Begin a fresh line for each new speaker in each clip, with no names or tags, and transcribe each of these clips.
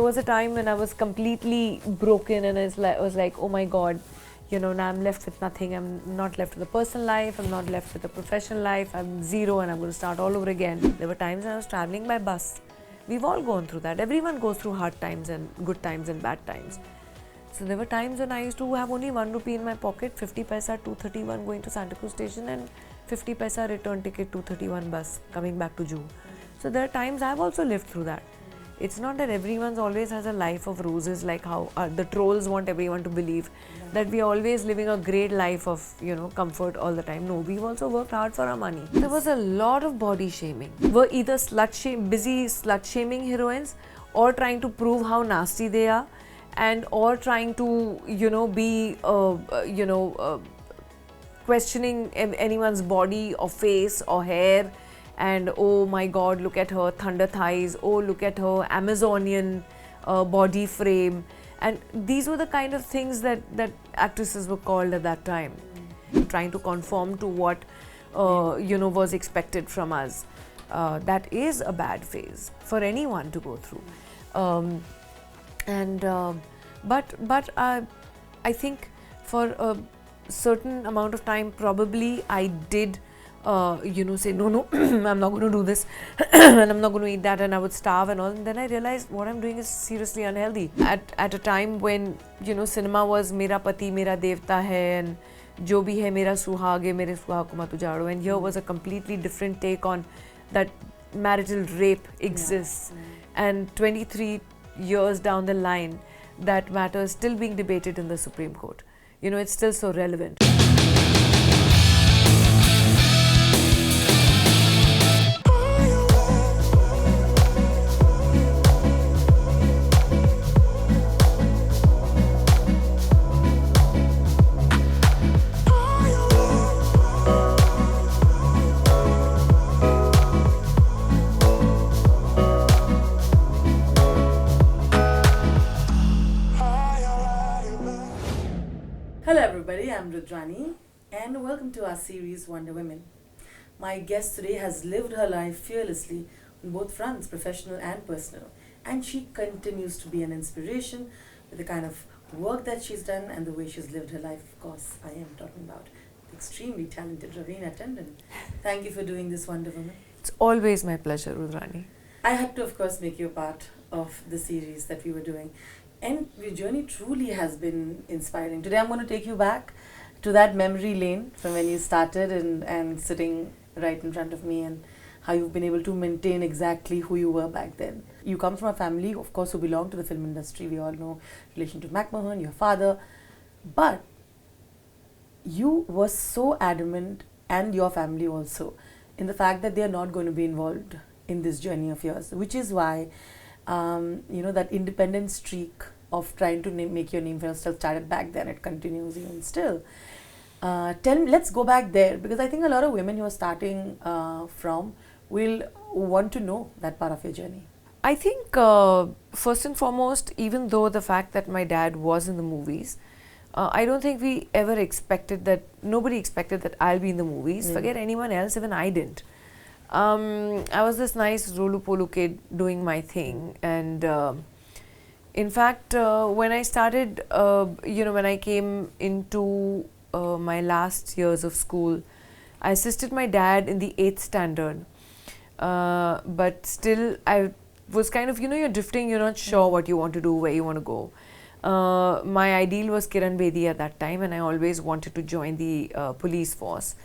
was a time when I was completely broken, and I was like, oh my God, you know, now I'm left with nothing. I'm not left with a personal life. I'm not left with a professional life. I'm zero, and I'm going to start all over again. There were times when I was traveling by bus. We've all gone through that. Everyone goes through hard times and good times and bad times. So there were times when I used to have only 1 rupee in my pocket, 50 paisa 231 going to Santa Cruz station, and 50 paisa return ticket 231 bus coming back to Juhu. So there are times I've also lived through that. It's not that everyone's always has a life of roses, like how the trolls want everyone to believe that we are always living a great life of, you know, comfort all the time. No, we've also worked hard for our money. There was a lot of body shaming. We're either busy slut shaming heroines, or trying to prove how nasty they are, and or trying to, you know, be questioning anyone's body or face or hair, and oh my God, look at her thunder thighs, oh look at her Amazonian body frame. And these were the kind of things that actresses were called at that time, trying to conform to what you know, was expected from us. That is a bad phase for anyone to go through. But I think for a certain amount of time, probably I did you know, say no, I'm not going to do this and I'm not going to eat that, and I would starve and all. And then I realized what I'm doing is seriously unhealthy. At a time when, you know, cinema was mera pati mera devta hai, and jo bhi hai mera suhag hai, mere suhag ko mat ujado, and here was a completely different take on that marital rape exists. And 23 years down the line, that matter is still being debated in the Supreme Court. You know, it's still so relevant.
Hello everybody, I'm Rudrani and welcome to our series Wonder Women. My guest today has lived her life fearlessly on both fronts, professional and personal, and she continues to be an inspiration with the kind of work that she's done and the way she's lived her life. Of course, I am talking about the extremely talented Raveena Tandon. Thank you for doing this, Wonder Woman.
It's always my pleasure, Rudrani.
I had to, of course, make you a part of the series that we were doing. And your journey truly has been inspiring. Today I'm going to take you back to that memory lane from when you started and sitting right in front of me, and how you've been able to maintain exactly who you were back then. You come from a family, of course, who belong to the film industry. We all know relation to McMahon, your father. But you were so adamant, and your family also, in the fact that they are not going to be involved in this journey of yours, which is why you know, that independent streak of trying to make your name for yourself started back then. It continues even still. Let's go back there, because I think a lot of women who are starting from will want to know that part of your journey.
I think first and foremost, even though the fact that my dad was in the movies, I don't think we ever expected that, nobody expected that I'll be in the movies. Forget anyone else, even I didn't. I was this nice Rolu Polu kid doing my thing, and in fact when I started, you know, when I came into my last years of school, I assisted my dad in the 8th standard, but still I was kind of, you know, you're drifting, you're not sure what you want to do, where you want to go. My ideal was Kiran Bedi at that time, and I always wanted to join the police force,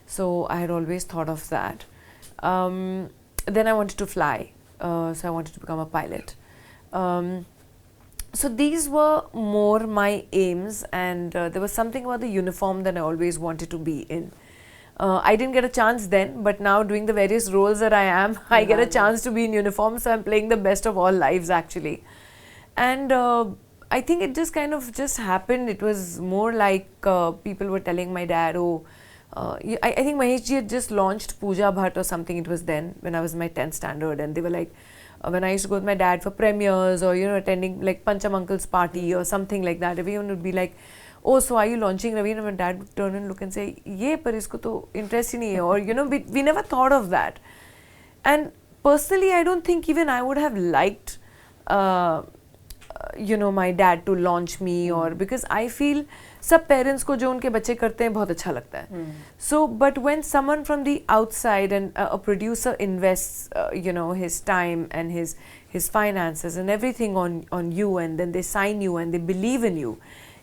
so I had always thought of that. Then I wanted to fly, so I wanted to become a pilot. So these were more my aims, and there was something about the uniform that I always wanted to be in. I didn't get a chance then, but now doing the various roles that I am, I get a chance to be in uniform, so I'm playing the best of all lives actually. And I think it just kind of just happened. It was more like people were telling my dad, oh, I think Mahesh ji had just launched Pooja Bhatt or something. It was then when I was in my 10th standard, and they were like, when I used to go with my dad for premieres, or, you know, attending like Pancham Uncle's party or something like that, everyone would be like, oh, so are you launching Raveena? My dad would turn and look and say, ye, par isko to interest hi nahi hai. Or, you know, we never thought of that. And personally, I don't think even I would have liked my dad to launch me, or because I feel सब parents को जो उनके बच्चे करते हैं बहुत अच्छा लगता है. So, but when someone from the outside and a producer invests, his time and his finances and everything on you, and then they sign you and they believe in you,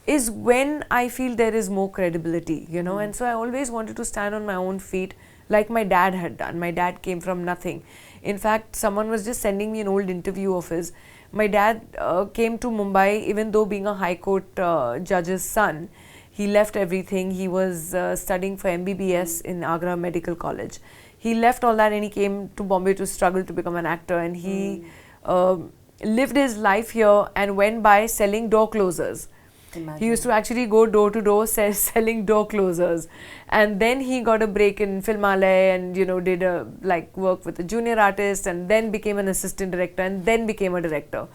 is when I feel there is more credibility, and so I always wanted to stand on my own feet like my dad had done. My dad came from nothing. In fact, someone was just sending me an old interview of his. My dad came to Mumbai, even though being a High Court judge's son, he left everything. He was studying for MBBS in Agra Medical College. He left all that and he came to Bombay to struggle to become an actor, and he lived his life here and went by selling door closers. Imagine. He used to actually go door to door selling door closers, and then he got a break in Filmalay and did work with a junior artist, and then became an assistant director, and then became a director.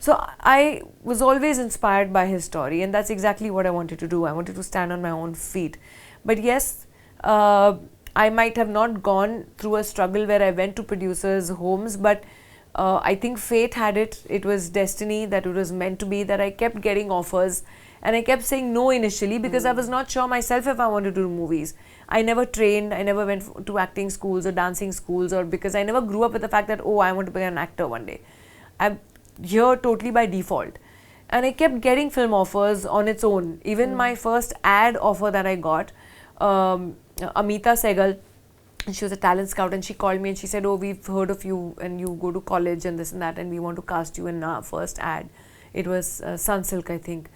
So I was always inspired by his story, and that's exactly what I wanted to do. I wanted to stand on my own feet. But yes, I might have not gone through a struggle where I went to producers' homes, but I think fate had it. It was destiny, that it was meant to be, that I kept getting offers and I kept saying no initially because I was not sure myself if I wanted to do movies. I never trained, I never went to acting schools or dancing schools, or because I never grew up with the fact that, I want to be an actor one day. I'm here totally by default. And I kept getting film offers on its own. Even my first ad offer that I got, Amita Sehgal, she was a talent scout, and she called me and she said, we've heard of you and you go to college and this and that, and we want to cast you in our first ad. It was Sunsilk, I think.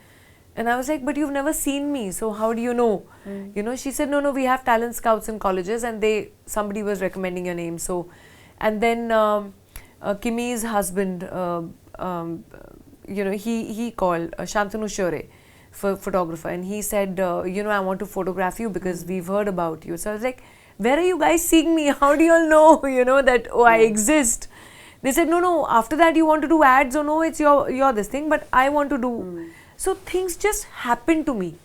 And I was like, but you've never seen me, so how do you know? She said, no, we have talent scouts in colleges, and somebody was recommending your name. So, and then Kimmy's husband, he called Shantanu Shure, photographer, and he said, I want to photograph you because we've heard about you. So I was like, where are you guys seeing me? How do you all know, that, I exist? They said, no, after that you want to do ads, or no, it's your this thing, but I want to do. So things just happened to me,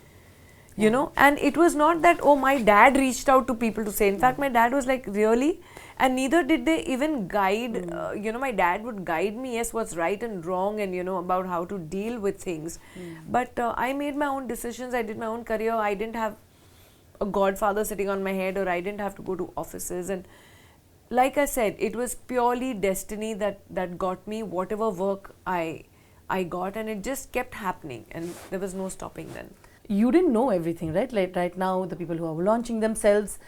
and it was not that, my dad reached out to people to say. In fact, my dad was like, really? And neither did they even guide, my dad would guide me, yes, what's right and wrong, and, about how to deal with things. But I made my own decisions, I did my own career, I didn't have a godfather sitting on my head, or I didn't have to go to offices. And like I said, it was purely destiny that got me whatever work I got, and it just kept happening, and there was no stopping then.
You didn't know everything, right? Like right now, the people who are launching themselves,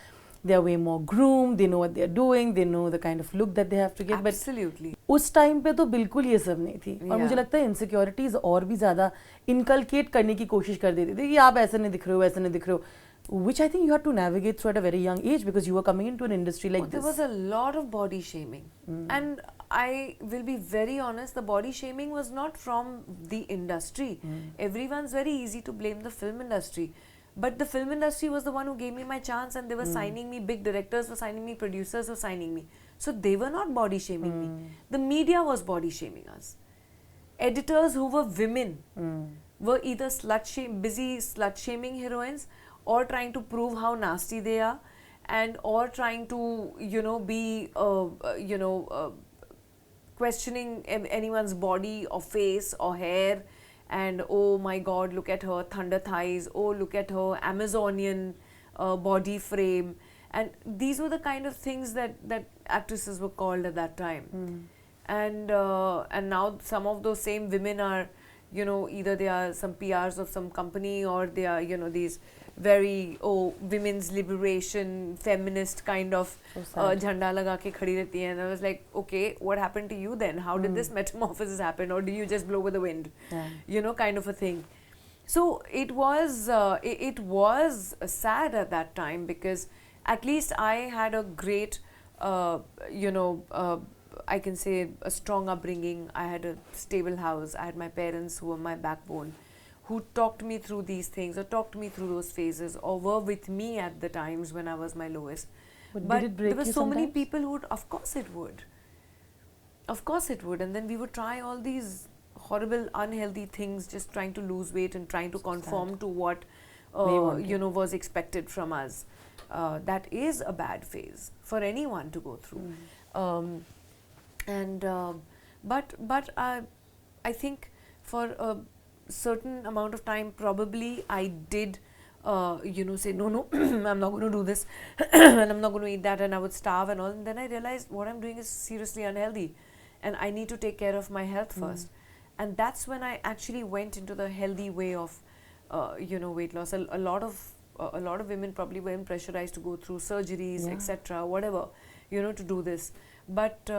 they are way more groomed, they know what they are doing, they know the kind of look that they have to get.
Absolutely.
But उस time पे तो बिल्कुल ये सब नहीं थी, और मुझे लगता है इनसिक्योरिटीज और भी ज़्यादा इनकलकेट करने की कोशिश कर देती थी कि आप ऐसे नहीं दिख रहे हो, ऐसे नहीं दिख रहे हो. Which I think you had to navigate through at a very young age, because you were coming into an industry like this.
There was a lot of body shaming. And I will be very honest, the body shaming was not from the industry. Everyone's very easy to blame the film industry. But the film industry was the one who gave me my chance, and they were signing me, big directors were signing me, producers were signing me. So they were not body shaming me. The media was body shaming us. Editors who were women were either busy slut shaming heroines, or trying to prove how nasty they are, and or trying to be questioning anyone's body or face or hair, and oh my god, look at her thunder thighs, oh look at her Amazonian body frame. And these were the kind of things that actresses were called at that time. And now some of those same women are, either they are some PRs of some company, or they are these very women's liberation feminist kind of झंडा लगा के खड़ी रहती हैं. And I was like, okay, what happened to you then? How did this metamorphosis happen, or do you just blow with the wind? Kind of a thing. So it was sad at that time, because at least I had a great I can say a strong upbringing. I had a stable house, I had my parents who were my backbone, who talked me through these things, or talked me through those phases, or were with me at the times when I was my lowest.
But did it break
there were
you
so
sometimes?
many people who would, of course it would. Of course it would. And then we would try all these horrible, unhealthy things, just trying to lose weight and trying to conform to what was expected from us. That is a bad phase for anyone to go through. But I think for a certain amount of time, probably I did, say, no, I'm not going to do this, and I'm not going to eat that, and I would starve and all. And then I realized what I'm doing is seriously unhealthy, and I need to take care of my health first. And that's when I actually went into the healthy way of, weight loss. A lot of women probably were pressurized to go through surgeries, etc., whatever, to do this. But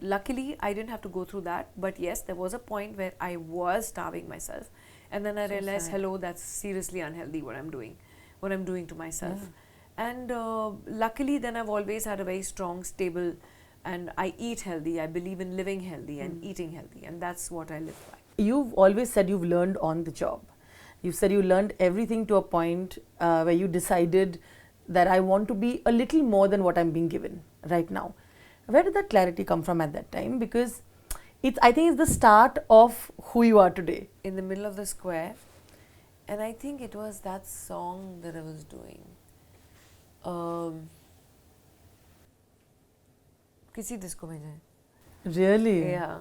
luckily, I didn't have to go through that. But yes, there was a point where I was starving myself. And then I realized, hello, that's seriously unhealthy what I'm doing to myself. And luckily, then I've always had a very strong, stable, and I eat healthy. I believe in living healthy and eating healthy. And that's what I live by.
You've always said you've learned on the job. You said you learned everything to a point where you decided that I want to be a little more than what I'm being given right now. Where did that clarity come from at that time? Because I think it's the start of who you are today.
In the middle of the square, and I think it was that song that I was doing. Kisi disco mein jaye.
Really?
Yeah.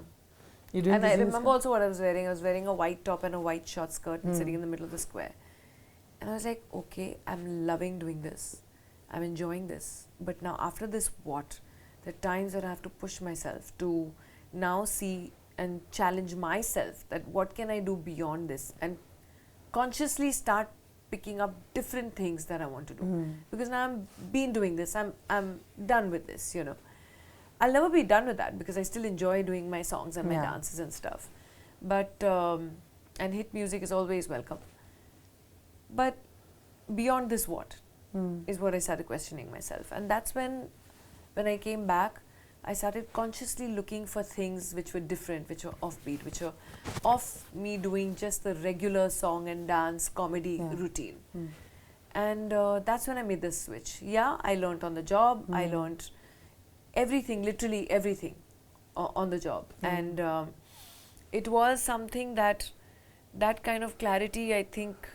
You didn't.
And I remember also what I was wearing. I was wearing a white top and a white short skirt and sitting in the middle of the square. And I was like, okay, I'm loving doing this. I'm enjoying this. But now after this, what? There are times that I have to push myself to now see and challenge myself that what can I do beyond this, and consciously start picking up different things that I want to do. Because now I've been doing this. I'm done with this, I'll never be done with that because I still enjoy doing my songs and my dances and stuff. But, and hit music is always welcome. But beyond this, what? Is what I started questioning myself. And that's when I came back, I started consciously looking for things which were different, which were offbeat, which were off me doing just the regular song and dance comedy routine. And that's when I made this switch. Yeah, I learned on the job. I learned everything, literally everything on the job. And it was something that kind of clarity, I think,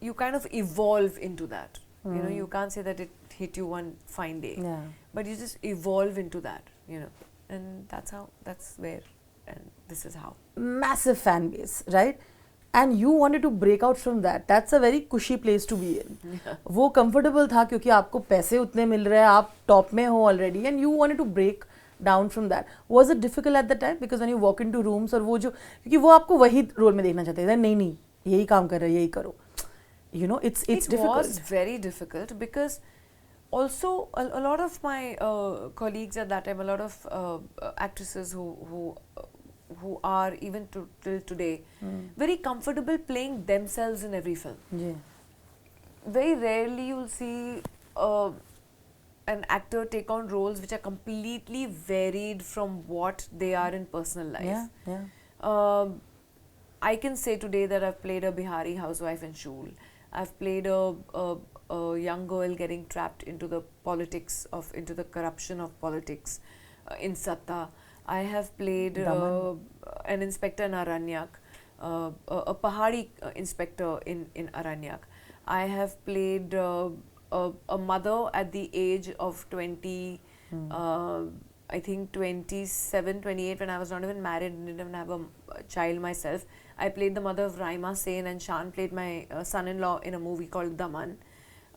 you kind of evolve into that. You can't say that it hit you one fine day. But you just evolve into that, and that's where, and this is how.
Massive fan base, right? And you wanted to break out from that. That's a very cushy place to be in. वो comfortable था क्योंकि आपको पैसे उतने मिल रहे हैं, आप top में हो already, and you wanted to break down from that. Was it difficult at the time? Because when you walk into rooms और वो जो, क्योंकि वो आपको वही role में देखना चाहते हैं, नहीं, यही काम कर रहा है, यही करो. It's difficult. It was
very difficult because also a lot of my colleagues at that time, a lot of actresses who are even till today very comfortable playing themselves in every film. Very rarely you'll see an actor take on roles which are completely varied from what they are in personal life. I can say today that I've played a Bihari housewife in Shul. I've played a young girl getting trapped into the politics into the corruption of politics in Satta. I have played an inspector in Aranyak, a Pahari inspector in Aranyak. I have played a mother at the age of 20, I think 27, 28, when I was not even married and didn't even have a child myself. I played the mother of Raima Sen, and Shan played my son-in-law in a movie called Daman,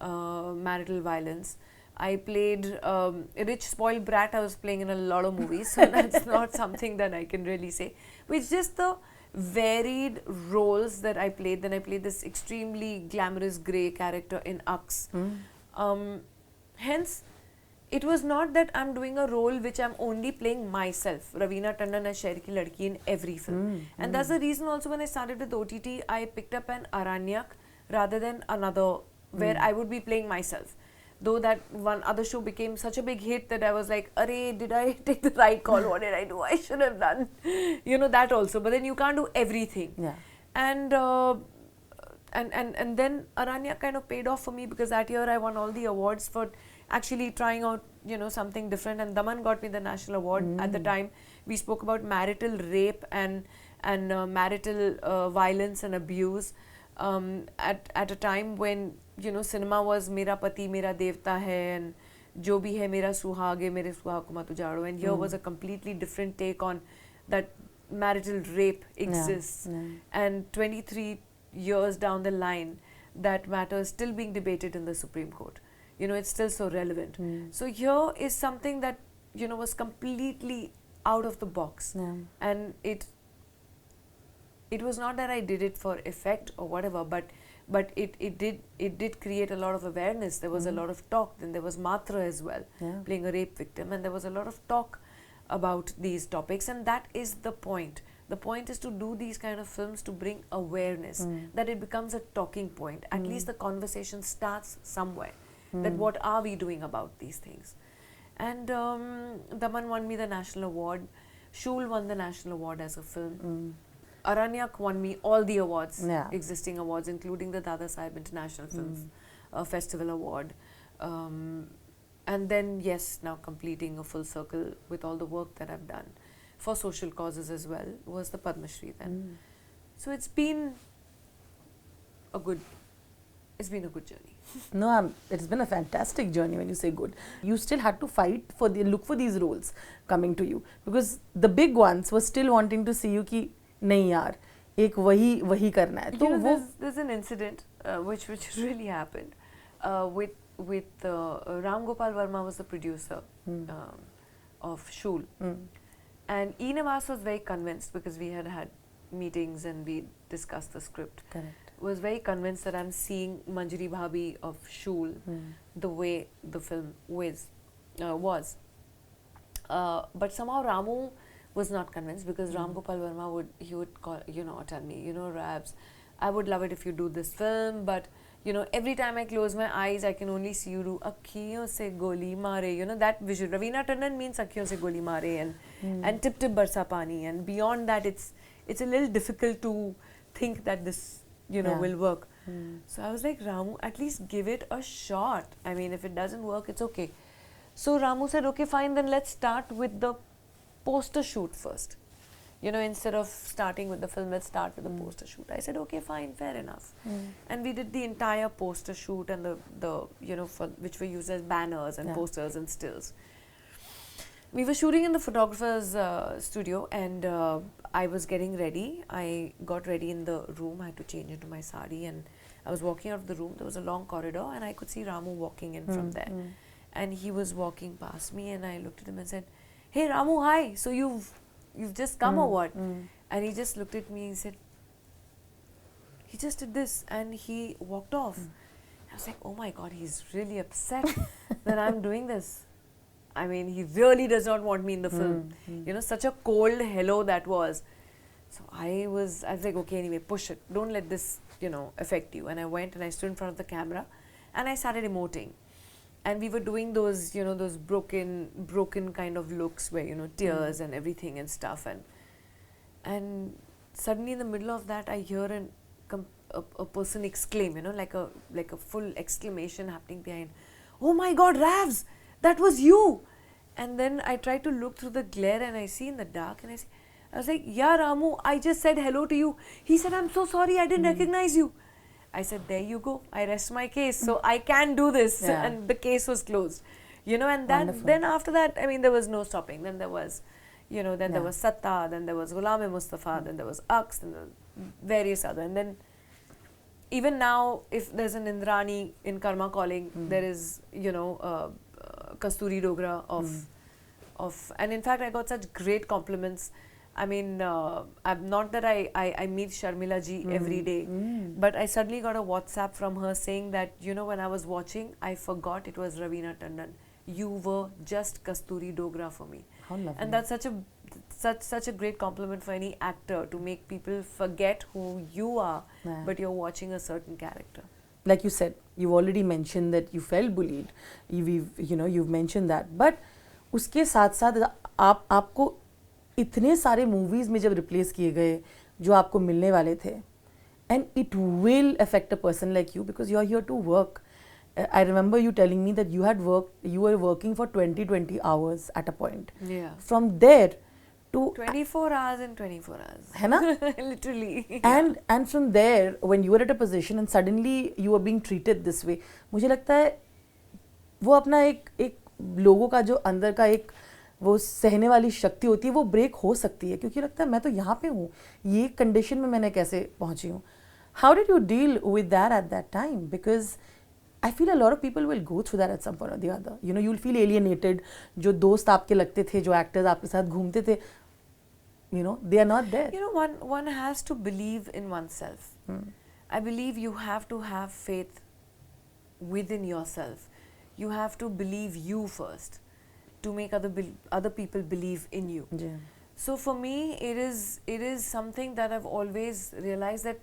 marital violence. I played a rich spoiled brat. I was playing in a lot of movies, so that's not something that I can really say. But it's just the varied roles that I played. Then I played this extremely glamorous grey character in Aks. Hence, it was not that I'm doing a role which I'm only playing myself, Raveena Tandon as Shair ki ladki in every film. And that's the reason also when I started with OTT, I picked up an Aranyak rather than another where I would be playing myself. Though that one other show became such a big hit that I was like, arey, did I take the right call? What did I do? I should have done, that also. But then you can't do everything. And then Aranyak kind of paid off for me because that year I won all the awards for actually trying out, something different. And Daman got me the national award. At the time, we spoke about marital rape and marital violence and abuse. At a time when cinema was Mera Pati Mera Devta Hai and Jo Bhi Hai Mera Suhag Hai Mere Suhag Ko Mat Ujado, and here was a completely different take on that marital rape exists, and 23 years down the line, that matter is still being debated in the Supreme Court. You know, it's still so relevant. So here is something that, you know, was completely out of the box, and it was not that I did it for effect or whatever, but it did create a lot of awareness. There was a lot of talk. Then there was Matra as well, playing a rape victim, and there was a lot of talk about these topics, and that is the point. The point is to do these kind of films to bring awareness, that it becomes a talking point. At least the conversation starts somewhere, that what are we doing about these things. And Daman won me the national award. Shul won the national award as a film. Aranyak won me all the awards, existing awards, including the Dada Saheb International Film Festival Award. And then, yes, now completing a full circle with all the work that I've done for social causes as well, was the Padma Shri then. So it's been a good journey.
No, it's been a fantastic journey when you say good. You still had to look for these roles coming to you, because the big ones were still wanting to see you ki, nahi yaar, ek wahi karna hai.
You know, there's an incident which really happened with Ram Gopal Verma was the producer of Shul. And E. Nawaz was very convinced, because we had meetings and we discussed the script.
Correct.
Was very convinced that I'm seeing Manjari Bhabhi of Shul the way the film was. But somehow Ramu was not convinced, because Ram Gopal Verma would call, tell me, Rabs, I would love it if you do this film, but every time I close my eyes, I can only see you do akhiyon se goli mare. That visual. Raveena Tandon means akhiyon se goli mare and tip tip barsa pani, and beyond that, it's a little difficult to think that this will work. So I was like, Ramu, at least give it a shot. I mean, if it doesn't work, it's okay. So Ramu said, okay, fine, then let's start with the poster shoot first. Instead of starting with the film, let's start with the poster shoot. I said, okay, fine, fair enough. And we did the entire poster shoot, and the for which were used as banners and posters and stills. We were shooting in the photographer's studio, and I was getting ready. I got ready in the room. I had to change into my sari, and I was walking out of the room. There was a long corridor, and I could see Ramu walking in from there. And he was walking past me, and I looked at him and said, hey, Ramu, hi. So you've just come or what? And he just looked at me and said, he just did this, and he walked off. I was like, oh my God, he's really upset that I'm doing this. I mean, he really does not want me in the film. Such a cold hello that was. So I was like, okay, anyway, push it. Don't let this, affect you. And I went and I stood in front of the camera, and I started emoting. And we were doing those, those broken kind of looks where, tears and everything and stuff. And suddenly in the middle of that, I hear a person exclaim, like a full exclamation happening behind. Oh my God, Ravs, that was you. And then I tried to look through the glare, and I see in the dark, and I was like, yeah, Ramu, I just said hello to you. He said, I'm so sorry, I didn't recognize you. I said, there you go, I rest my case, so I can do this. And the case was closed. And then after that, I mean, there was no stopping. Then there was, there was Satta, then there was Ghulam-e-Mustafa, then there was Aks, and various other. And then even now, if there's an Indrani in Karma Calling, there is, Kasturi Dogra of, and in fact, I got such great compliments. I mean, I'm not that I meet Sharmila ji every day, but I suddenly got a WhatsApp from her saying that, when I was watching, I forgot it was Raveena Tandon. You were just Kasturi Dogra for me.
How lovely.
And that's such a great compliment for any actor, to make people forget who you are, but you're watching a certain character.
Like you said, you've already mentioned that you felt bullied. You've mentioned that. But उसके साथ-साथ आपको इतने सारे movies में जब replace किए गए जो आपको मिलने वाले थे, and it will affect a person like you, because you're here to work. I remember you telling me that you were working for 20 hours at a point.
Yeah.
From there to
24 hours and 24 hours.
है ना?
Literally.
And from there, when you were at a position and suddenly you were being treated this way, मुझे लगता है वो अपना एक लोगों का जो अंदर का एक वो सहने वाली शक्ति होती है वो ब्रेक हो सकती है, क्योंकि लगता है मैं तो यहाँ पे हूँ, ये कंडीशन में मैंने कैसे पहुँची हूँ. How did you deal with that at that time? Because I feel a lot of people will go through that at some point or the other. You know, you'll feel alienated. जो दोस्त आपके लगते थे, जो actors आपके साथ घूमते थे, you know, they are not there.
You know, one has to believe in oneself. I believe you have to have faith within yourself. You have to believe you first to make other people believe in you.
Yeah.
So for me, it is something that I've always realized, that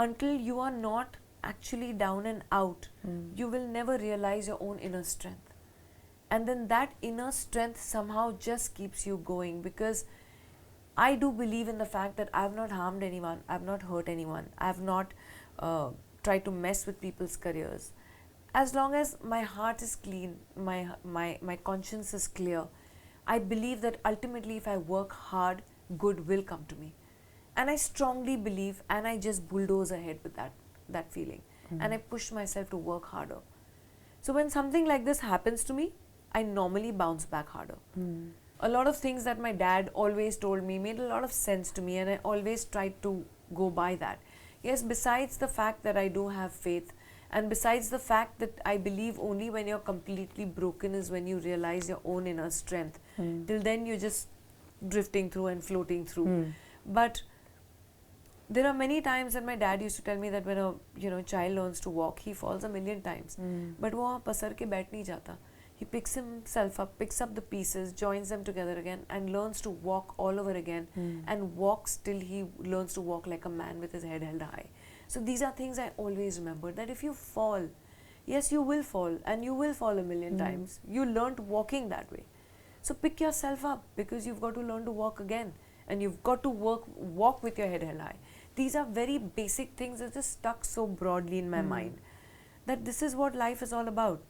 until you are not actually down and out, you will never realize your own inner strength. And then that inner strength somehow just keeps you going, because I do believe in the fact that I've not harmed anyone, I've not hurt anyone, I've not tried to mess with people's careers. As long as my heart is clean, my conscience is clear, I believe that ultimately if I work hard, good will come to me. And I strongly believe, and I just bulldoze ahead with that feeling. And I push myself to work harder. So when something like this happens to me, I normally bounce back harder. A lot of things that my dad always told me made a lot of sense to me, and I always tried to go by that. Yes, besides the fact that I do have faith, and besides the fact that I believe only when you're completely broken is when you realize your own inner strength. Till then you're just drifting through and floating through. But there are many times that my dad used to tell me that when a child learns to walk, he falls a million times. But वो वहाँ पसर के बैठ नहीं जाता. He picks himself up, picks up the pieces, joins them together again, and learns to walk all over again, and walks till he learns to walk like a man with his head held high. So these are things I always remember, that if you fall, yes, you will fall, and you will fall a million times. You learnt walking that way. So pick yourself up, because you've got to learn to walk again, and you've got to walk with your head held high. These are very basic things that just stuck so broadly in my mind, that this is what life is all about,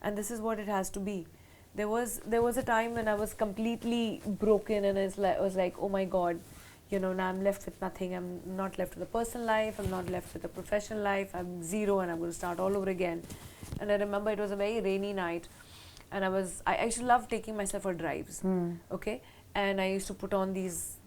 and this is what it has to be. There was a time when I was completely broken, and I was like, oh my God, now I'm left with nothing. I'm not left with a personal life, I'm not left with a professional life, I'm zero, and I'm going to start all over again. And I remember it was a very rainy night, and I used to love taking myself for drives, okay? And I used to put on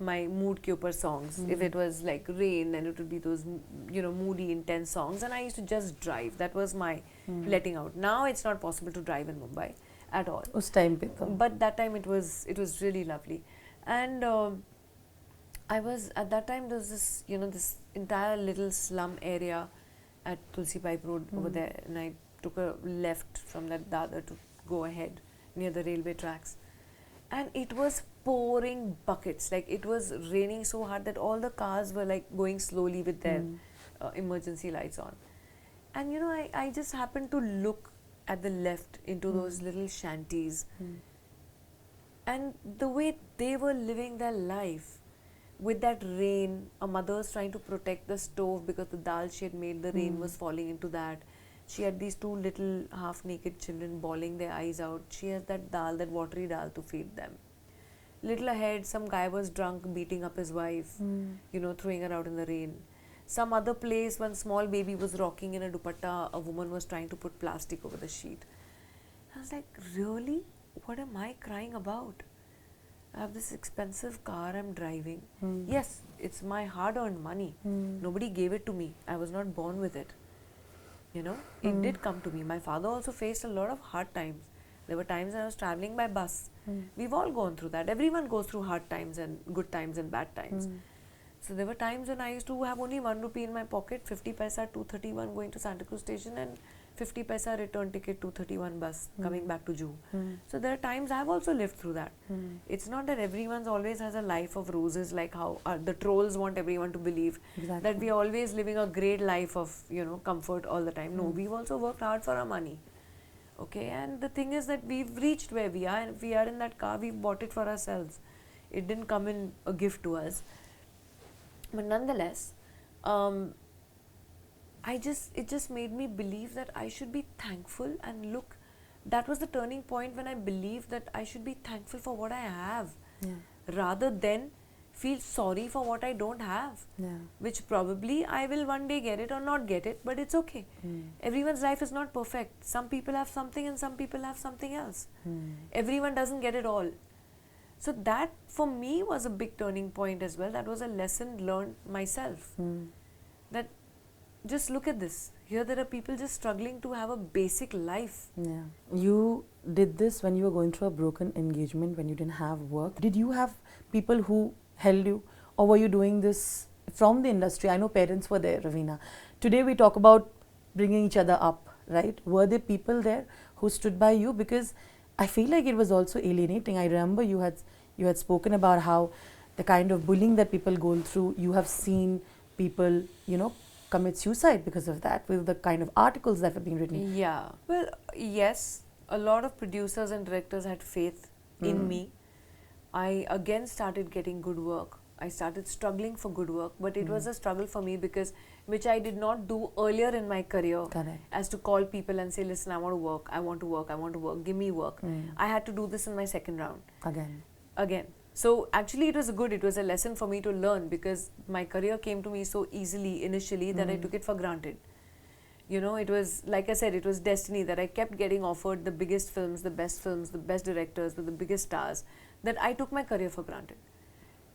my mood ke upar songs. If it was like rain, then it would be those, moody, intense songs. And I used to just drive. That was my letting out. Now it's not possible to drive in Mumbai at all.
Us time pe to.
But that time it was really lovely. And at that time there was this, this entire little slum area at Tulsi Pipe Road over there. And I took a left from that Dadar to go ahead near the railway tracks. And it was pouring buckets. Like, it was raining so hard that all the cars were like going slowly with their emergency lights on. And I just happened to look at the left into those little shanties, and the way they were living their life with that rain. A mother's trying to protect the stove because the dal she had made, the rain was falling into that. She had these two little half-naked children bawling their eyes out. She has that dal, that watery dal, to feed them. Little ahead, some guy was drunk, beating up his wife, throwing her out in the rain. Some other place, one small baby was rocking in a dupatta, a woman was trying to put plastic over the sheet. I was like, really? What am I crying about? I have this expensive car I'm driving. Yes, it's my hard-earned money. Nobody gave it to me. I was not born with it. It did come to me. My father also faced a lot of hard times. There were times I was traveling by bus. We've all gone through that. Everyone goes through hard times and good times and bad times. So there were times when I used to have only 1 rupee in my pocket, 50 paisa, 231 going to Santa Cruz station, and 50 paisa return ticket, 231 bus coming back to Juhu. So there are times I've also lived through that. It's not that everyone always has a life of roses, like how the trolls want everyone to believe that we are always living a great life of comfort all the time. No, we've also worked hard for our money. Okay, and the thing is that we've reached where we are, and if we are in that car, we've bought it for ourselves. It didn't come in a gift to us. But nonetheless, it just made me believe that I should be thankful, and look, that was the turning point when I believed that I should be thankful for what I have, rather than feel sorry for what I don't have, which probably I will one day get it or not get it, but it's okay. Everyone's life is not perfect. Some people have something and some people have something else. Everyone doesn't get it all. So that for me was a big turning point as well. That was a lesson learned myself. That just look at this. Here there are people just struggling to have a basic life.
Yeah. You did this when you were going through a broken engagement, when you didn't have work. Did you have people who held you, or were you doing this from the industry? I know parents were there, Raveena. Today we talk about bringing each other up, right? Were there people there who stood by you? Because I feel like it was also alienating. I remember you had spoken about how the kind of bullying that people go through, you have seen people, commit suicide because of that, with the kind of articles that have been written.
Yeah. Well, yes, a lot of producers and directors had faith in me. I again started getting good work. I started struggling for good work, but it was a struggle for me because which I did not do earlier in my career.
Correct.
As to call people and say, listen, I want to work, I want to work, I want to work, give me work. I had to do this in my second round. Again. So actually it was a lesson for me to learn, because my career came to me so easily initially that I took it for granted. It was, like I said, it was destiny that I kept getting offered the biggest films, the best directors with the biggest stars, that I took my career for granted.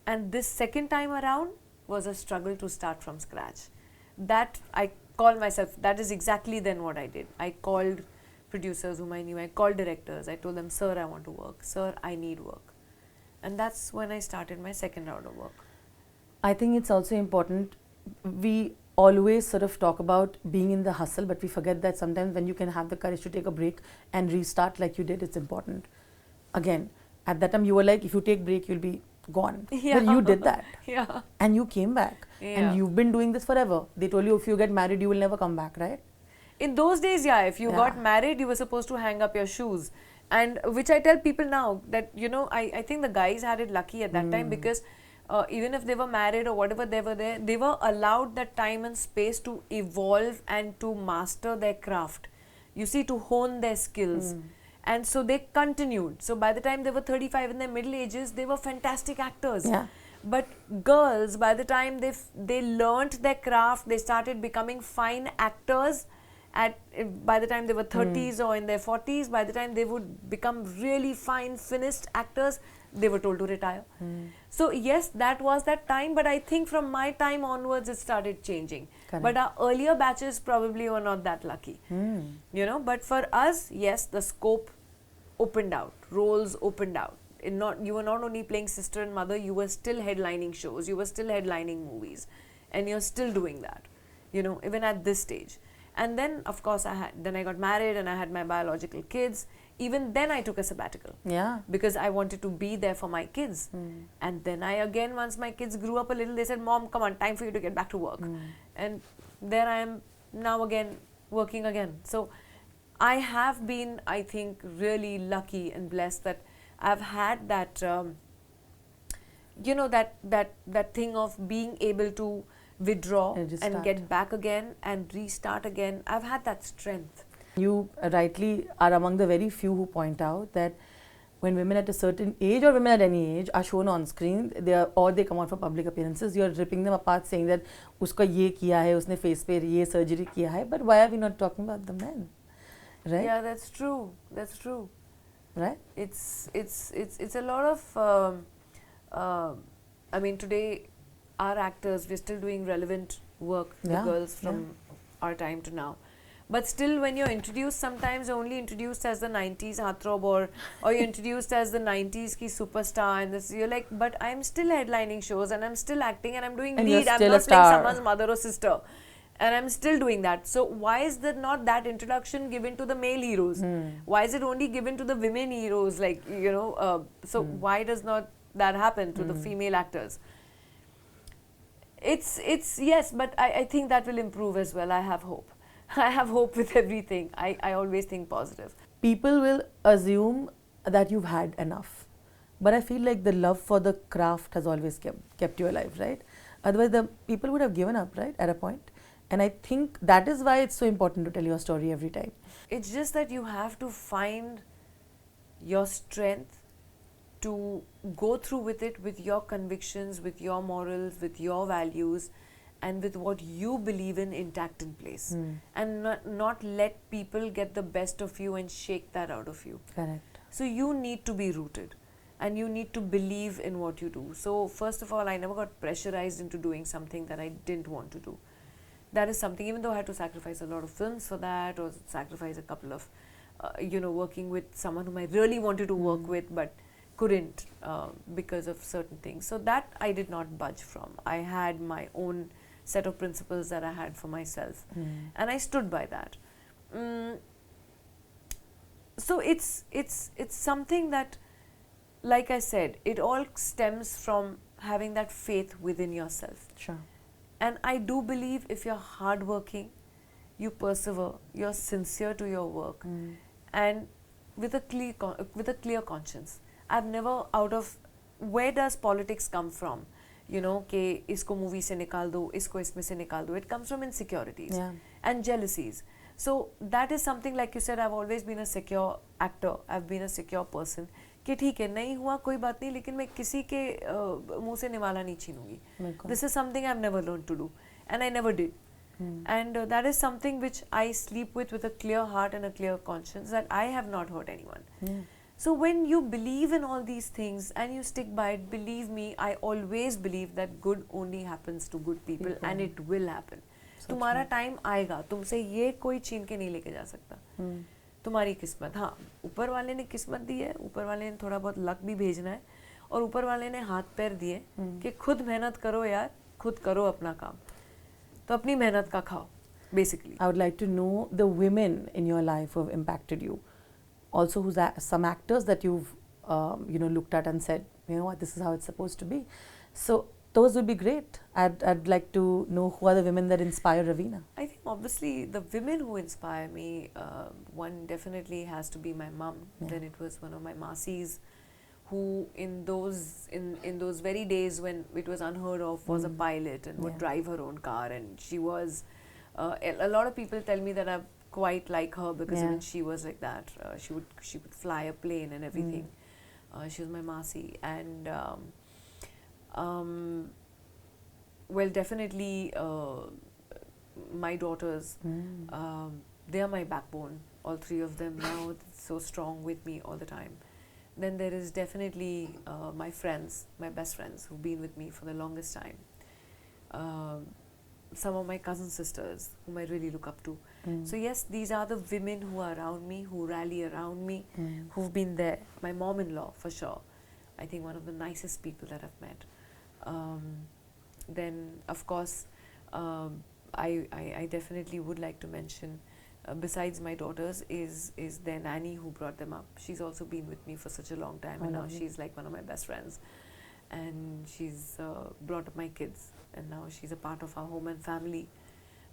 And this second time around was a struggle to start from scratch. That I call myself, that is exactly then what I did. I called producers whom I knew, I called directors, I told them, sir, I want to work, sir, I need work. And that's when I started my second round of work.
I think it's also important, we always sort of talk about being in the hustle, but we forget that sometimes when you can have the courage to take a break and restart like you did, it's important. Again, at that time you were like, if you take break, you'll be gone.
Yeah.
But you did that.
Yeah.
And you came back.
Yeah.
And you've been doing this forever. They told you if you get married, you will never come back, right?
In those days, yeah, if you got married, you were supposed to hang up your shoes. And which I tell people now that, I think the guys had it lucky at that time, because even if they were married or whatever they were there, they were allowed that time and space to evolve and to master their craft. You see, to hone their skills. And so they continued. So by the time they were 35 in their middle ages, they were fantastic actors.
Yeah.
But girls, by the time they learnt their craft, they started becoming fine actors. By the time they were 30s or in their 40s, by the time they would become really fine, finished actors, they were told to retire. So yes, that was that time, but I think from my time onwards, it started changing.
Correct.
But our earlier batches probably were not that lucky. But for us, yes, the scope opened out, roles opened out. You were not only playing sister and mother, you were still headlining shows, you were still headlining movies, and you're still doing that, even at this stage. And then, of course, I got married and I had my biological kids. Even then, I took a sabbatical.
Yeah.
Because I wanted to be there for my kids. And then once my kids grew up a little, they said, Mom, come on, time for you to get back to work. And there I am now again, working again. So I have been, I think, really lucky and blessed that I've had that, that thing of being able to withdraw and get back again and restart again. I've had that strength.
You rightly are among the very few who point out that when women at a certain age or women at any age are shown on screen, they come out for public appearances, you're ripping them apart saying that uska ye kiya hai, usne face pe ye surgery kiya hai, but why are we not talking about the men? Right?
Yeah, that's true. That's true.
Right?
It's a lot of today our actors, we're still doing relevant work, the girls from our time to now. But still, when you're introduced, sometimes you're only introduced as the 90s heartthrob or you're introduced as the 90s ki superstar, and this, you're like, but I'm still headlining shows and I'm still acting and I'm doing lead. I'm not playing someone's mother or sister. And I'm still doing that. So why is there not that introduction given to the male heroes? Why is it only given to the women heroes? Why does not that happen to the female actors? It's yes, but I think that will improve as well. I have hope. I have hope with everything. I always think positive.
People will assume that you've had enough. But I feel like the love for the craft has always kept you alive, right? Otherwise, the people would have given up, right, at a point. And I think that is why it's so important to tell your story every time.
It's just that you have to find your strength to go through with it, with your convictions, with your morals, with your values, and with what you believe in intact in place. And not let people get the best of you and shake that out of you.
Correct.
So you need to be rooted. and you need to believe in what you do. So first of all, I never got pressurized into doing something that I didn't want to do. That is something, even though I had to sacrifice a lot of films for that, or sacrifice a couple of working with someone whom I really wanted to work with but couldn't because of certain things. So that I did not budge from. I had my own set of principles that I had for myself, and I stood by that. So it's something that, like I said, it all stems from having that faith within yourself.
Sure.
And I do believe if you're hardworking, you persevere, you're sincere to your work, and with a clear conscience. I've never, out of, where does politics come from? You know, कि इसको movie से निकाल दो, इसको इसमें से निकाल दो. It comes from insecurities and jealousies. So that is something, like you said, I've always been a secure actor. I've been a secure person. कि ठीक है, नहीं हुआ कोई बात नहीं, लेकिन मैं किसी के मुंह से निवाला नहीं छीनूंगी. This is something I've never learned to do, and I never did. And that is something which I sleep with a clear heart and a clear conscience, that I have not hurt anyone. So when you believe in all these things and you stick by it, believe me, I always believe that good only happens to good people, and it will happen. तुम्हारा time आएगा, तुमसे ये कोई छीन के नहीं लेके जा सकता. तुम्हारी किस्मत, हाँ, ऊपर वाले ने किस्मत दी है, ऊपर वाले ने थोड़ा बहुत लक भी भेजना है, और ऊपर वाले ने हाथ पैर दिए कि खुद मेहनत करो यार, खुद करो अपना काम, तो अपनी मेहनत का खाओ, basically.
I would like to know the women in your life who have impacted you. Also, who's some actors that you've looked at and said, you know what, this is how it's supposed to be. So those would be great. I'd like to know who are the women that inspire Raveena.
I think obviously the women who inspire me, one definitely has to be my mum. Then it was one of my masis, who in those very days when it was unheard of, was a pilot and would drive her own car, and she was a lot of people tell me that I'm quite like her, because even she was like that. She would fly a plane and everything. She was my masi. And well, definitely my daughters, they are my backbone, all three of them now, so strong with me all the time. Then there is definitely my friends, my best friends, who've been with me for the longest time. Some of my cousin sisters whom I really look up to. So yes, these are the women who are around me, who rally around me, who've been there. My mom-in-law, for sure. I think one of the nicest people that I've met. Then, of course, I definitely would like to mention, besides my daughters, is their nanny who brought them up. She's also been with me for such a long time, and now she's like one of my best friends. And she's brought up my kids, and now she's a part of our home and family.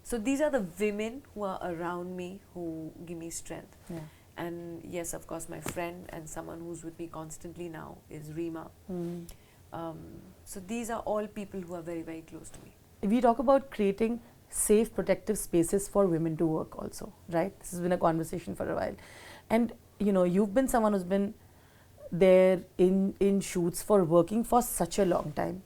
So these are the women who are around me, who give me strength. And yes, of course, my friend and someone who's with me constantly now is Reema. So these are all people who are very, very close to me.
We talk about creating safe, protective spaces for women to work also, right? This has been a conversation for a while. And, you know, you've been someone who's been there in shoots for working for such a long time.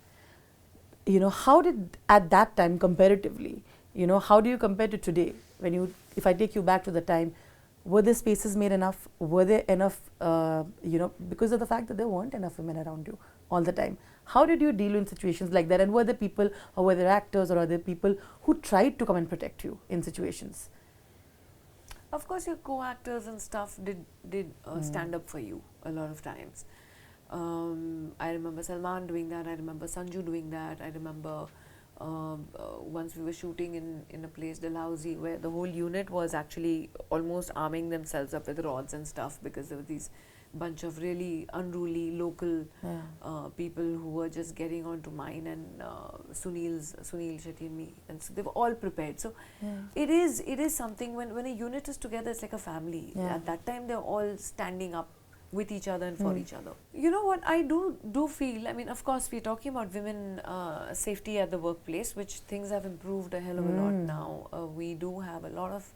You know, how did, at that time, comparatively, you know, how do you compare to today? When you, if I take you back to the time, were the spaces made enough? Were there enough, because of the fact that there weren't enough women around you all the time? How did you deal in situations like that? And were there people, or were there actors, or are there people who tried to come and protect you in situations?
Of course, your co-actors and stuff did stand up for you a lot of times. I remember Salman doing that. I remember Sanjay doing that. I remember once we were shooting in a place, Dalhousie, where the whole unit was actually almost arming themselves up with rods and stuff, because there were these bunch of really unruly local people who were just getting onto mine, and Sunil Shetty and me, and so they were all prepared. So it is something, when a unit is together, it's like a family. At that time, they're all standing up with each other and for each other. You know what, I do feel, I mean, of course, we're talking about women safety at the workplace, which things have improved a hell of a lot now. We do have a lot of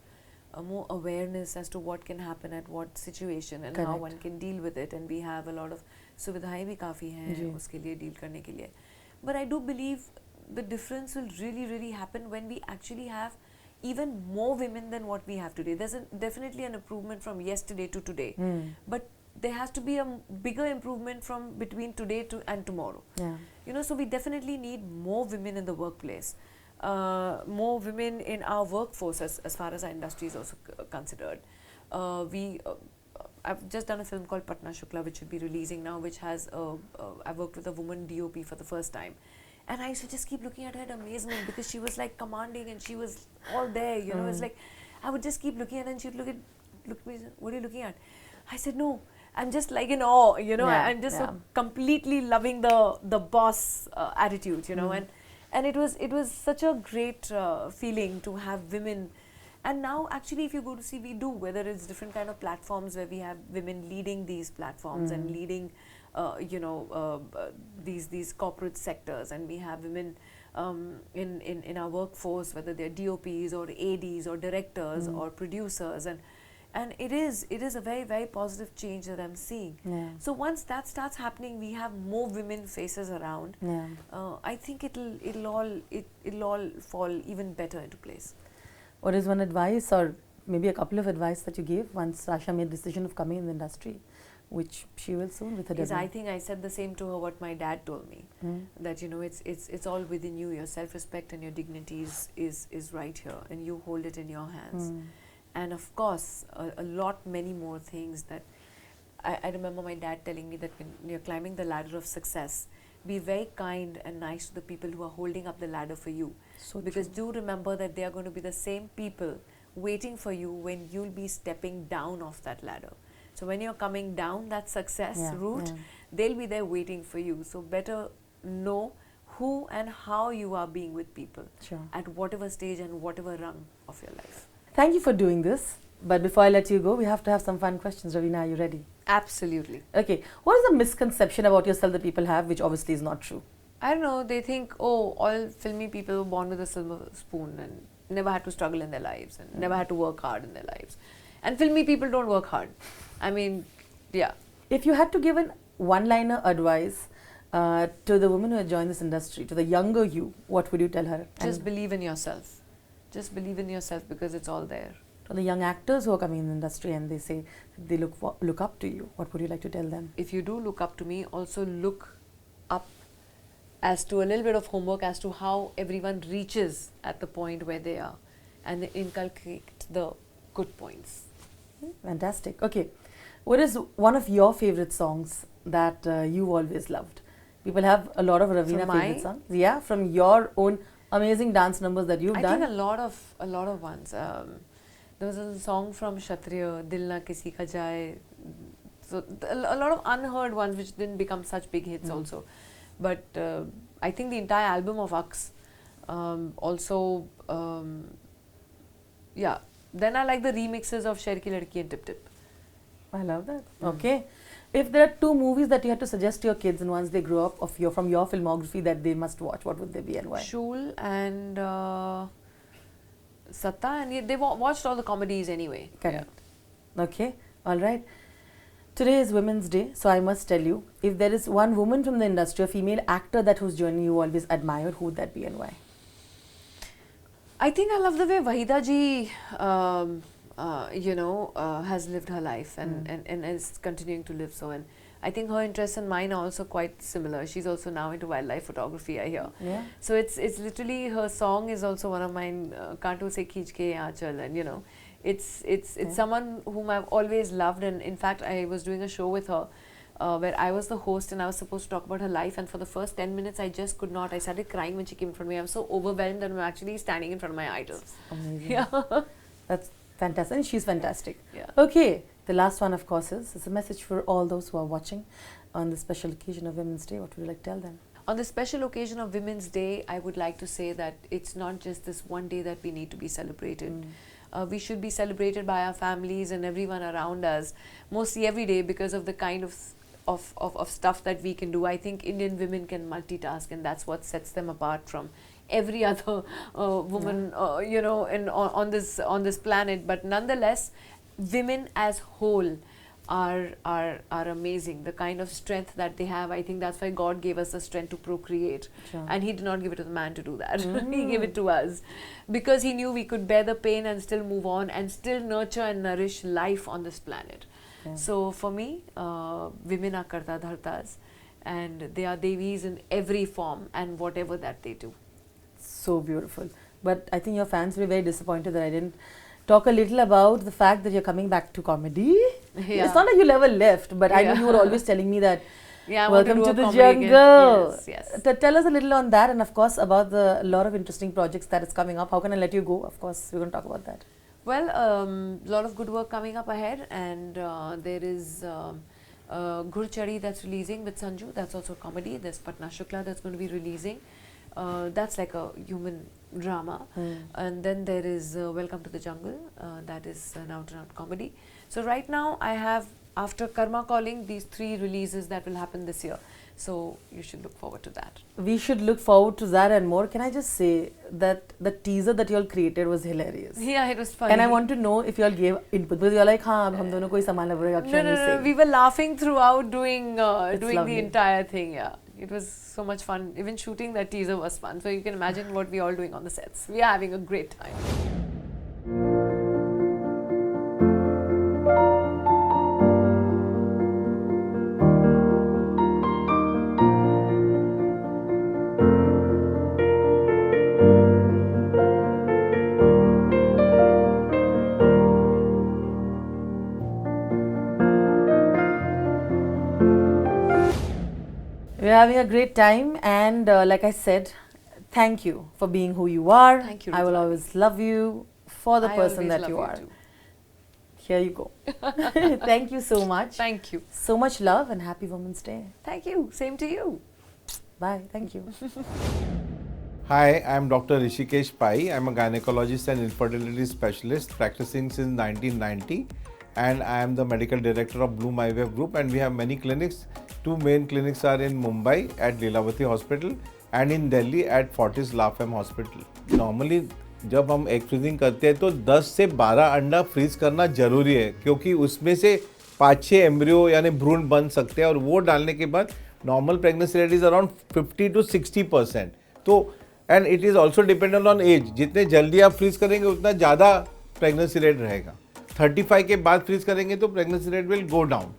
more awareness as to what can happen at what situation and how one can deal with it, and we have a lot of suvidhaएं भी काफ़ी हैं उसके लिए deal करने के लिए. But I do believe the difference will really happen when we actually have even more women than what we have today. There's definitely an improvement from yesterday to today, but there has to be a bigger improvement from between today and tomorrow.
Yeah.
You know, so we definitely need more women in the workplace, more women in our workforce as far as our industry is also considered. I've just done a film called Patna Shukla, which should be releasing now, which has I worked with a woman DOP for the first time. And I used to just keep looking at her in amazement because she was like commanding and she was all there, you know. It's like I would just keep looking at her and she'd look at me, what are you looking at? I said, no, I'm just like in awe, you know. I'm just so completely loving the boss attitude, you know. And it was such a great feeling to have women. And now actually if you go to see, we do, whether it's different kind of platforms where we have women leading these platforms and leading these corporate sectors, and we have women in our workforce, whether they're DOPs or ADs or directors or producers, and it is a very, very positive change that I'm seeing. So once that starts happening, we have more women faces around. I think it'll all fall even better into place.
What is one advice, or maybe a couple of advice, that you gave once Rasha made the decision of coming in the industry, which she will soon with her debut?
I think I said the same to her what my dad told me, that, you know, it's all within you. Your self-respect and your dignity is right here, and you hold it in your hands. And of course, many more things that I remember my dad telling me, that when you're climbing the ladder of success, be very kind and nice to the people who are holding up the ladder for you. Because do remember that they are going to be the same people waiting for you when you'll be stepping down off that ladder. So when you're coming down that success route, they'll be there waiting for you. So better know who and how you are being with people at whatever stage and whatever rung of your life.
Thank you for doing this. But before I let you go, we have to have some fun questions. Raveena, are you ready?
Absolutely.
Okay. What is the misconception about yourself that people have, which obviously is not true?
I don't know. They think, oh, all filmy people were born with a silver spoon and never had to struggle in their lives and never had to work hard in their lives. And filmy people don't work hard. I mean, yeah.
If you had to give an one-liner advice to the woman who had joined this industry, to the younger you, what would you tell her?
Just believe in yourself. Just believe in yourself, because it's all there.
To the young actors who are coming in the industry and they say they look up to you, what would you like to tell them?
If you do look up to me, also look up as to a little bit of homework as to how everyone reaches at the point where they are, and they inculcate the good points.
Fantastic. Okay. What is one of your favorite songs that you always loved? People have a lot of Raveena favorite songs. Yeah, from your own amazing dance numbers that you've done.
I think a lot of ones. There was a song from Kshatriya, Dil Na Kisi Ka Jaye. So a lot of unheard ones which didn't become such big hits also. But I think the entire album of Aks. Then I like the remixes of Sher Ki Ladki and Tip Tip.
I love that. Okay. If there are two movies that you had to suggest to your kids and once they grow up from your filmography that they must watch, what would they be and why?
Shul and Satta, and they watched all the comedies anyway.
Correct. Yeah. Okay. All right. Today is Women's Day, so I must tell you, if there is one woman from the industry, a female actor that whose journey you always admired, who would that be and why?
I think I love the way Wahida ji, has lived her life and is continuing to live so. And I think her interests and mine are also quite similar. She's also now into wildlife photography, I hear.
Yeah.
So it's literally, her song is also one of mine, Kaanton Se Kheech Ke Aanchal, and you know, it's someone whom I've always loved. And in fact, I was doing a show with her where I was the host and I was supposed to talk about her life, and for the first 10 minutes I just could not. I started crying when she came in front of me. I was so overwhelmed that I'm actually standing in front of my idols.
Amazing.
Yeah.
That's fantastic. And she's fantastic.
Yeah.
Okay. The last one, of course, is a message for all those who are watching on the special occasion of Women's Day. What would you like to tell them?
On the special occasion of Women's Day, I would like to say that it's not just this one day that we need to be celebrated. We should be celebrated by our families and everyone around us, mostly every day, because of the kind of stuff that we can do. I think Indian women can multitask, and that's what sets them apart from every other woman, on this planet. But nonetheless, women as whole are amazing. The kind of strength that they have, I think that's why God gave us the strength to procreate.
Sure.
And He did not give it to the man to do that. He gave it to us because He knew we could bear the pain and still move on and still nurture and nourish life on this planet. So for me, women are karta dhartas, and they are devis in every form and whatever that they do.
So beautiful. But I think your fans will be very disappointed that I didn't talk a little about the fact that you're coming back to comedy.
Yeah.
It's not like you never left, but I know
Yeah.
you were always telling me that
Yeah, I want
welcome
do
to
a
the
comedy
jungle.
again. Yes.
Tell us a little on that, and of course about the lot of interesting projects that is coming up. How can I let you go? Of course, we're going to talk about that.
Well, a lot of good work coming up ahead, and there is Ghurchadi that's releasing with Sanju. That's also a comedy. There's Patna Shukla that's going to be releasing. That's like a human drama. And then there is Welcome to the Jungle. That is an out-and-out comedy. So right now I have, after Karma Calling, these 3 releases that will happen this year. So you should look forward to that.
We should look forward to that and more. Can I just say that the teaser that you all created was hilarious?
Yeah, it was funny.
And I want to know if you all gave input, because you're like, हाँ, अब हम दोनों को ही संभालना पड़ेगा,
No, no, no. We were laughing throughout doing the
lovely.
entire thing. Yeah, it was so much fun. Even shooting that teaser was fun. So you can imagine what we all doing on the sets. We are having a great time.
We're having a great time, and like I said, thank you for being who you are.
Thank you,
I will
Ritu.
always love you for the
I
person
always
that
love
you are.
too.
Here you go. Thank you so much.
Thank you.
So much love and happy Women's Day.
Thank you. Same to you.
Bye. Thank you.
Hi, I'm Dr. Rishikesh Pai. I'm a gynecologist and infertility specialist practicing since 1990, and I am the medical director of Bloom IVF Group, and we have many clinics. 2 main clinics are in Mumbai at Lilavati Hospital and in Delhi at Fortis Lafayette Hospital. Normally जब हम egg freezing करते हैं तो 10 से 12 अंडा freeze करना जरूरी है, क्योंकि उसमें से 5-6 एम्ब्रियो यानी भ्रूण बन सकते हैं, और वो डालने के बाद normal pregnancy rate is around 50 to 60%. तो and it is also dependent on age. जितने जल्दी आप फ्रीज करेंगे उतना ज़्यादा प्रेगनेंसी रेट रहेगा. 35 के बाद फ्रीज करेंगे तो pregnancy rate will go down.